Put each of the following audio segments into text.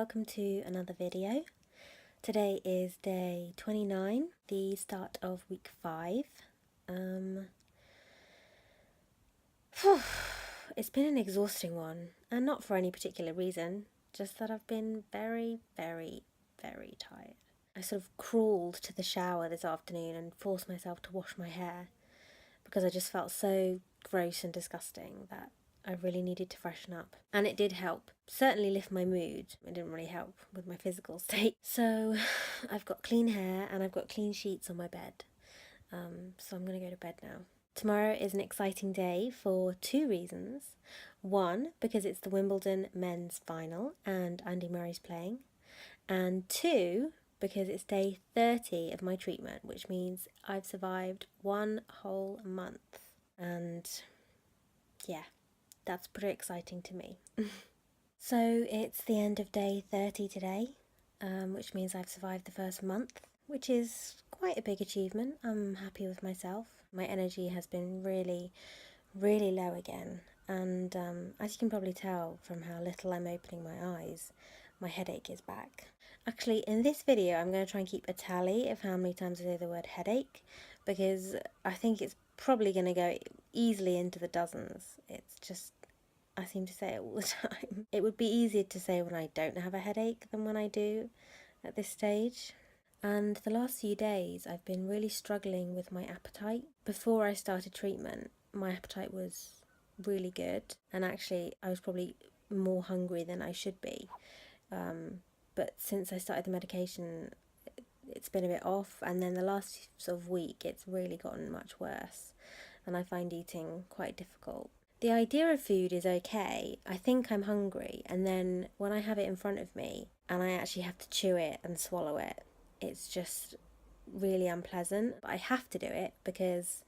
welcome to another video. Today is day 29, the start of week 5. It's been an exhausting one, and not for any particular reason, just that I've been very, very, very tired. I sort of crawled to the shower this afternoon and forced myself to wash my hair because I just felt so gross and disgusting that I really needed to freshen up. And it did help. Certainly lift my mood. It didn't really help with my physical state. So I've got clean hair and I've got clean sheets on my bed. So I'm going to go to bed now. Tomorrow is an exciting day for 2 reasons. One, because it's the Wimbledon men's final and Andy Murray's playing. And 2, because it's day 30 of my treatment, which means I've survived 1 whole month. And yeah, that's pretty exciting to me. So it's the end of day 30 today, which means I've survived the first month, which is quite a big achievement. I'm happy with myself. My energy has been really, really low again. And as you can probably tell from how little I'm opening my eyes, my headache is back. Actually, in this video, I'm going to try and keep a tally of how many times I say the word headache, because I think it's probably going to go easily into the dozens. It's just, I seem to say it all the time. It would be easier to say when I don't have a headache than when I do at this stage. And the last few days, I've been really struggling with my appetite. Before I started treatment, my appetite was really good, and actually I was probably more hungry than I should be. But since I started the medication, it's been a bit off, and then the last sort of week it's really gotten much worse, and I find eating quite difficult. The idea of food is okay. I think I'm hungry, and then when I have it in front of me and I actually have to chew it and swallow it, it's just really unpleasant. But I have to do it because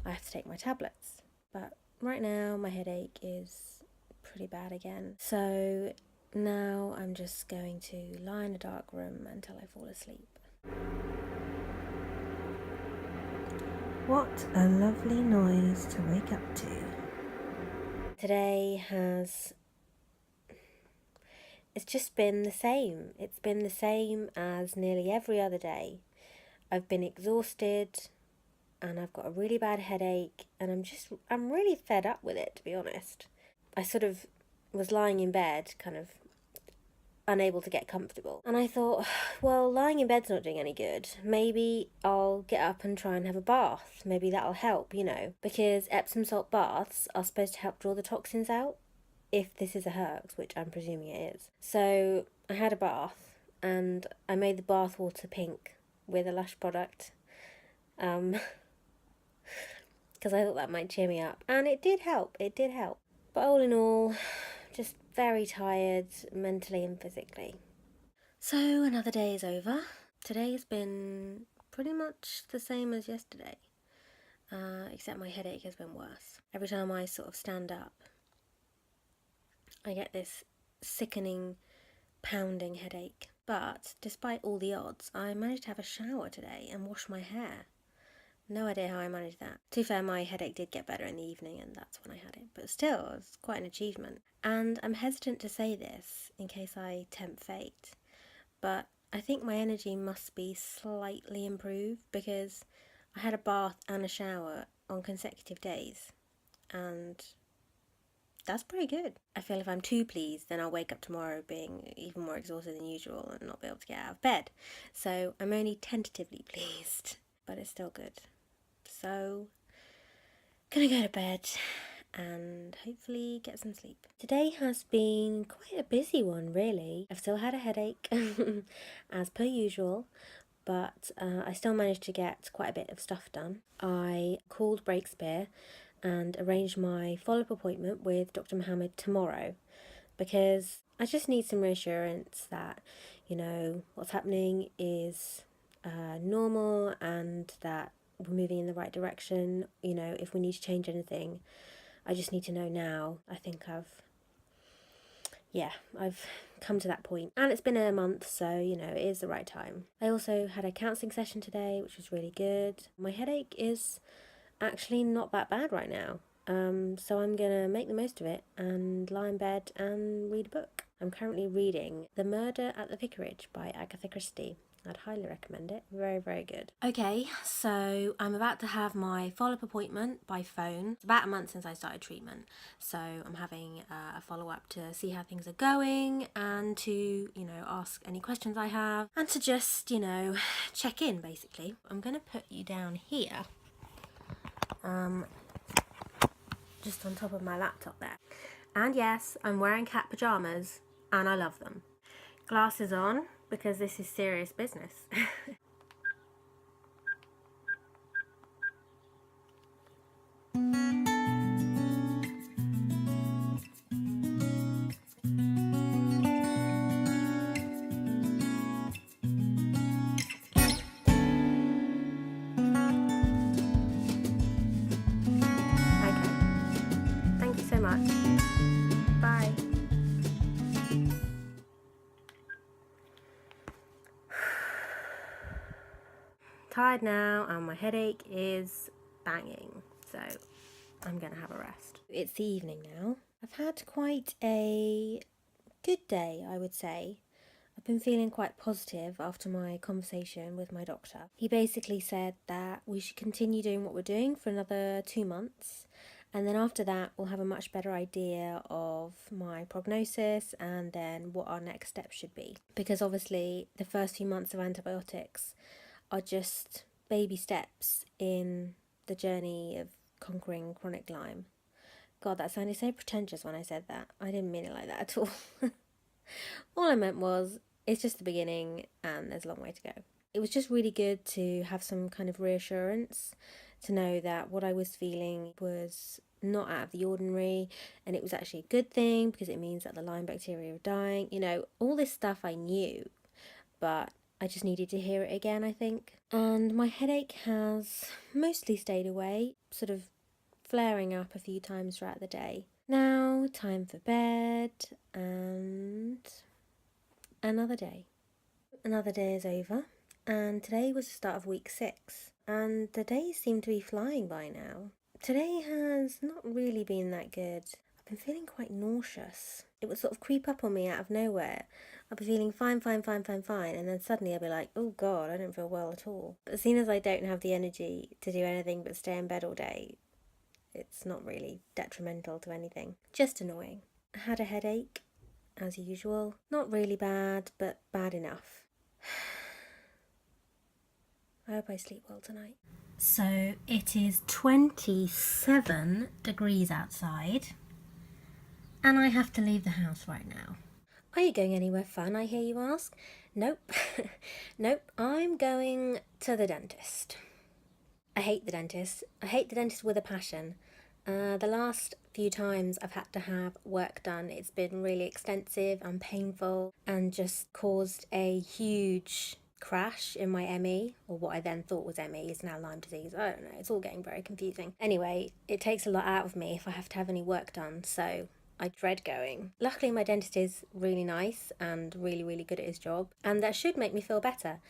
I have to take my tablets. But right now my headache is pretty bad again. So now I'm just going to lie in a dark room until I fall asleep. What a lovely noise to wake up to. Today it's just been the same. It's been the same as nearly every other day. I've been exhausted and I've got a really bad headache, and I'm really fed up with it, to be honest. I sort of was lying in bed, kind of unable to get comfortable. And I thought, well, lying in bed's not doing any good. Maybe I'll get up and try and have a bath. Maybe that'll help, because Epsom salt baths are supposed to help draw the toxins out, if this is a hoax, which I'm presuming it is. So I had a bath and I made the bath water pink with a Lush product, because I thought that might cheer me up. And it did help. But all in all, just very tired mentally and physically. So another day is over. Today has been pretty much the same as yesterday, except my headache has been worse. Every time I sort of stand up, I get this sickening, pounding headache. But despite all the odds, I managed to have a shower today and wash my hair. No idea how I managed that. To be fair, my headache did get better in the evening, and that's when I had it. But still, it's quite an achievement. And I'm hesitant to say this in case I tempt fate, but I think my energy must be slightly improved because I had a bath and a shower on consecutive days, and that's pretty good. I feel if I'm too pleased, then I'll wake up tomorrow being even more exhausted than usual and not be able to get out of bed. So I'm only tentatively pleased, but it's still good. So, gonna go to bed and hopefully get some sleep. Today has been quite a busy one, really. I've still had a headache, as per usual, but I still managed to get quite a bit of stuff done. I called Breakspear and arranged my follow-up appointment with Dr. Mohammed tomorrow, because I just need some reassurance that, what's happening is normal and that we're moving in the right direction. If we need to change anything, I just need to know now. I think I've come to that point. And it's been a month, so, it is the right time. I also had a counselling session today, which was really good. My headache is actually not that bad right now. So I'm going to make the most of it and lie in bed and read a book. I'm currently reading The Murder at the Vicarage by Agatha Christie. I'd highly recommend it. Very, very good. Okay, so I'm about to have my follow-up appointment by phone. It's about a month since I started treatment, so I'm having a follow-up to see how things are going and to, ask any questions I have and to just, check in, basically. I'm going to put you down here, just on top of my laptop there. And yes, I'm wearing cat pyjamas and I love them. Glasses on, because this is serious business. Okay, thank you so much. Bye. Tired now and my headache is banging, so I'm gonna have a rest. It's the evening now. I've had quite a good day, I would say. I've been feeling quite positive after my conversation with my doctor. He basically said that we should continue doing what we're doing for another 2 months, and then after that we'll have a much better idea of my prognosis and then what our next steps should be. Because obviously the first few months of antibiotics are just baby steps in the journey of conquering chronic Lyme. God, that sounded so pretentious when I said that. I didn't mean it like that at all. All I meant was, it's just the beginning and there's a long way to go. It was just really good to have some kind of reassurance, to know that what I was feeling was not out of the ordinary and it was actually a good thing because it means that the Lyme bacteria are dying. All this stuff I knew, but I just needed to hear it again, I think. And my headache has mostly stayed away, sort of flaring up a few times throughout the day. Now, time for bed and another day. Another day is over, and today was the start of week 6, and the days seem to be flying by now. Today has not really been that good. I've been feeling quite nauseous. It would sort of creep up on me out of nowhere. I'll be feeling fine, and then suddenly I'll be like, oh God, I don't feel well at all. But as soon as I don't have the energy to do anything but stay in bed all day, it's not really detrimental to anything. Just annoying. I had a headache, as usual. Not really bad, but bad enough. I hope I sleep well tonight. So it is 27 degrees outside, and I have to leave the house right now. Are you going anywhere fun, I hear you ask? Nope. Nope, I'm going to the dentist. I hate the dentist. I hate the dentist with a passion. The last few times I've had to have work done, it's been really extensive and painful and just caused a huge crash in my ME, or what I then thought was ME is now Lyme disease. I don't know, it's all getting very confusing. Anyway, it takes a lot out of me if I have to have any work done, so I dread going. Luckily my dentist is really nice and really, really good at his job, and that should make me feel better,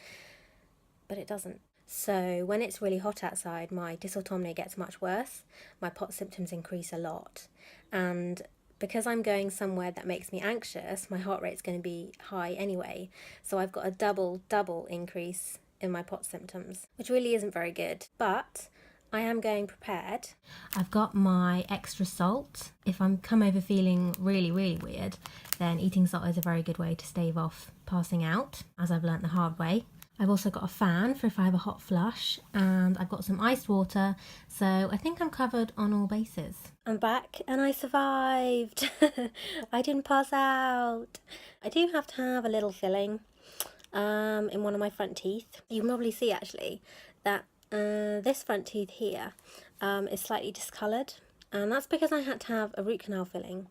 but it doesn't. So when it's really hot outside, my dysautonomia gets much worse. My POTS symptoms increase a lot. And because I'm going somewhere that makes me anxious, my heart rate's going to be high anyway. So I've got a double increase in my POTS symptoms, which really isn't very good. But I am going prepared. I've got my extra salt. If I'm come over feeling really, really weird, then eating salt is a very good way to stave off passing out, as I've learnt the hard way. I've also got a fan for if I have a hot flush, and I've got some iced water, so I think I'm covered on all bases. I'm back and I survived. I didn't pass out. I do have to have a little filling in one of my front teeth. You can probably see actually that this front tooth here is slightly discoloured, and that's because I had to have a root canal filling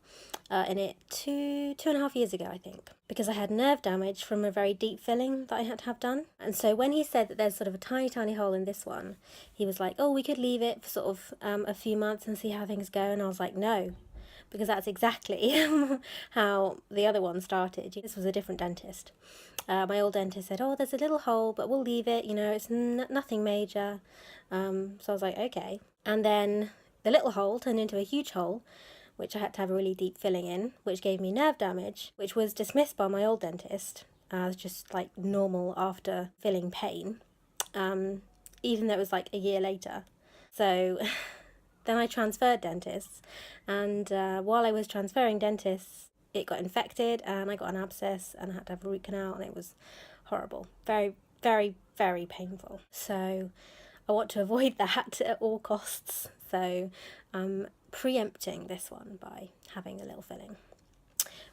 in it two and a half years ago, I think, because I had nerve damage from a very deep filling that I had to have done. And so when he said that there's sort of a tiny hole in this one, he was like, oh, we could leave it for sort of a few months and see how things go. And I was like, no, because that's exactly how the other one started. This was a different dentist. My old dentist said, oh, there's a little hole, but we'll leave it, it's nothing major. So I was like, okay. And then the little hole turned into a huge hole, which I had to have a really deep filling in, which gave me nerve damage, which was dismissed by my old dentist as just like normal after filling pain, even though it was like a year later. So then I transferred dentists, and while I was transferring dentists, it got infected and I got an abscess and I had to have a root canal, and it was horrible. Very, very, very painful. So I want to avoid that at all costs. So I'm preempting this one by having a little filling,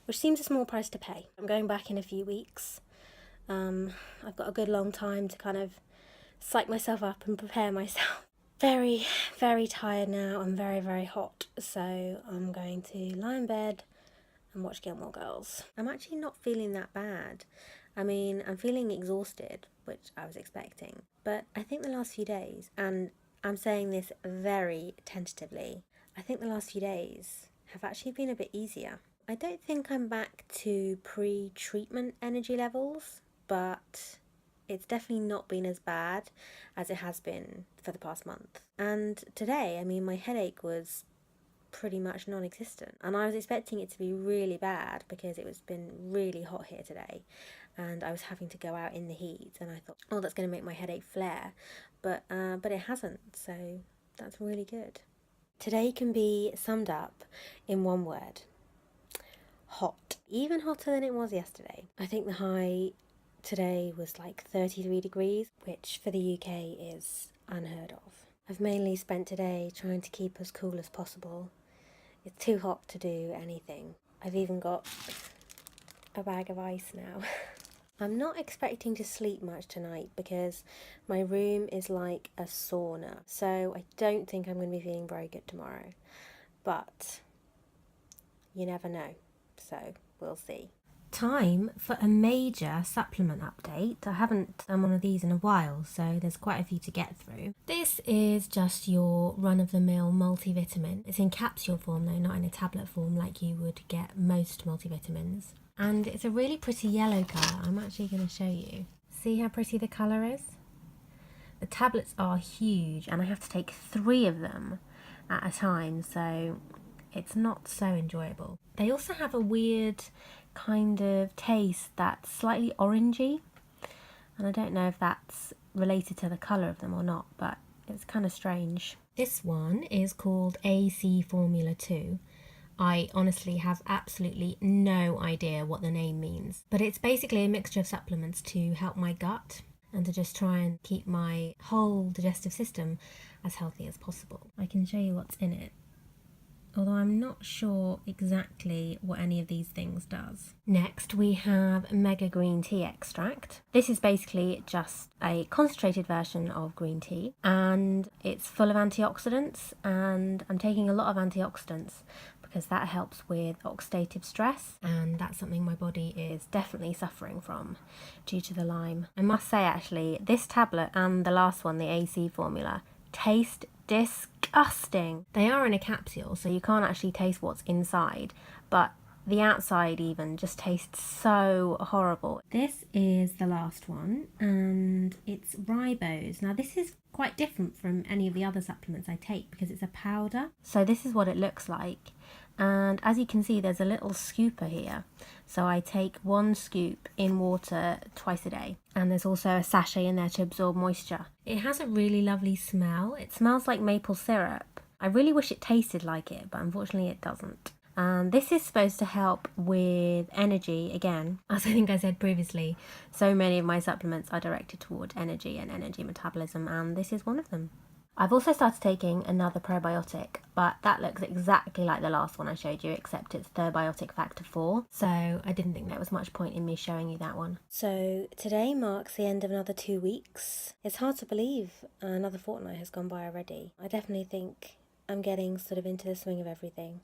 which seems a small price to pay. I'm going back in a few weeks. I've got a good long time to kind of psych myself up and prepare myself. Very, very tired now. I'm very, very hot. So I'm going to lie in bed and watch Gilmore Girls. I'm actually not feeling that bad. I mean, I'm feeling exhausted, which I was expecting. But I think the last few days, and I'm saying this very tentatively, I think the last few days have actually been a bit easier. I don't think I'm back to pre-treatment energy levels, but it's definitely not been as bad as it has been for the past month. And today, I mean, my headache was pretty much non-existent, and I was expecting it to be really bad because it was been really hot here today and I was having to go out in the heat, and I thought, oh, that's going to make my headache flare, but it hasn't, so that's really good. Today can be summed up in one word: hot. Even hotter than it was yesterday. I think the high today was like 33 degrees, which for the UK is unheard of. I've mainly spent today trying to keep as cool as possible. It's too hot to do anything. I've even got a bag of ice now. I'm not expecting to sleep much tonight because my room is like a sauna, so I don't think I'm going to be feeling very good tomorrow. But you never know, so we'll see. Time for a major supplement update. I haven't done one of these in a while, so there's quite a few to get through. This is just your run-of-the-mill multivitamin. It's in capsule form though, not in a tablet form like you would get most multivitamins. And it's a really pretty yellow colour. I'm actually going to show you. See how pretty the colour is? The tablets are huge and I have to take 3 of them at a time, so it's not so enjoyable. They also have a weird kind of taste that's slightly orangey, and I don't know if that's related to the colour of them or not, but it's kind of strange. This one is called AC Formula 2. I honestly have absolutely no idea what the name means, but it's basically a mixture of supplements to help my gut and to just try and keep my whole digestive system as healthy as possible. I can show you what's in it, although I'm not sure exactly what any of these things does. Next we have Mega Green Tea Extract. This is basically just a concentrated version of green tea, and it's full of antioxidants, and I'm taking a lot of antioxidants because that helps with oxidative stress, and that's something my body is definitely suffering from due to the Lyme. I must say actually, this tablet and the last one, the AC formula, taste disgusting. They are in a capsule, so you can't actually taste what's inside, but the outside even just tastes so horrible. This is the last one, and it's ribose. Now this is quite different from any of the other supplements I take because it's a powder. So this is what it looks like, and as you can see there's a little scooper here, so I take 1 scoop in water twice a day, and there's also a sachet in there to absorb moisture. It has a really lovely smell. It smells like maple syrup. I really wish it tasted like it, but unfortunately it doesn't. This is supposed to help with energy again. As I think I said previously, so many of my supplements are directed toward energy and energy metabolism, and this is one of them. I've also started taking another probiotic, but that looks exactly like the last one I showed you, except it's Probiotic Factor 4, so I didn't think there was much point in me showing you that one. So today marks the end of another 2 weeks. It's hard to believe another fortnight has gone by already. I definitely think I'm getting sort of into the swing of everything,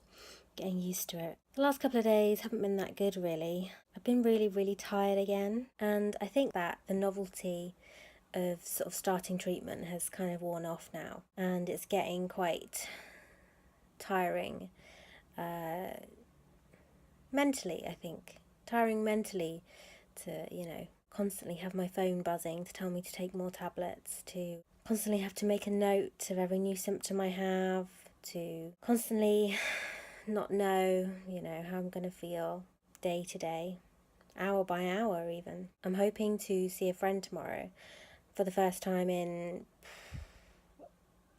getting used to it. The last couple of days haven't been that good really. I've been really, really tired again, and I think that the novelty of sort of starting treatment has kind of worn off now, and it's getting quite tiring mentally, I think. Tiring mentally to, constantly have my phone buzzing to tell me to take more tablets, to constantly have to make a note of every new symptom I have, to constantly not know, how I'm going to feel day to day, hour by hour even. I'm hoping to see a friend tomorrow for the first time in,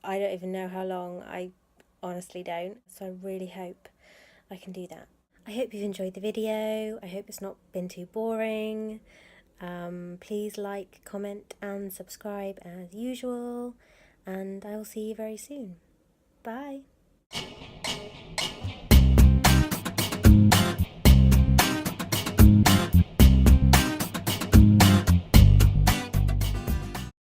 I don't even know how long. I honestly don't. So I really hope I can do that. I hope you've enjoyed the video. I hope it's not been too boring. Please like, comment and subscribe as usual. And I will see you very soon. Bye.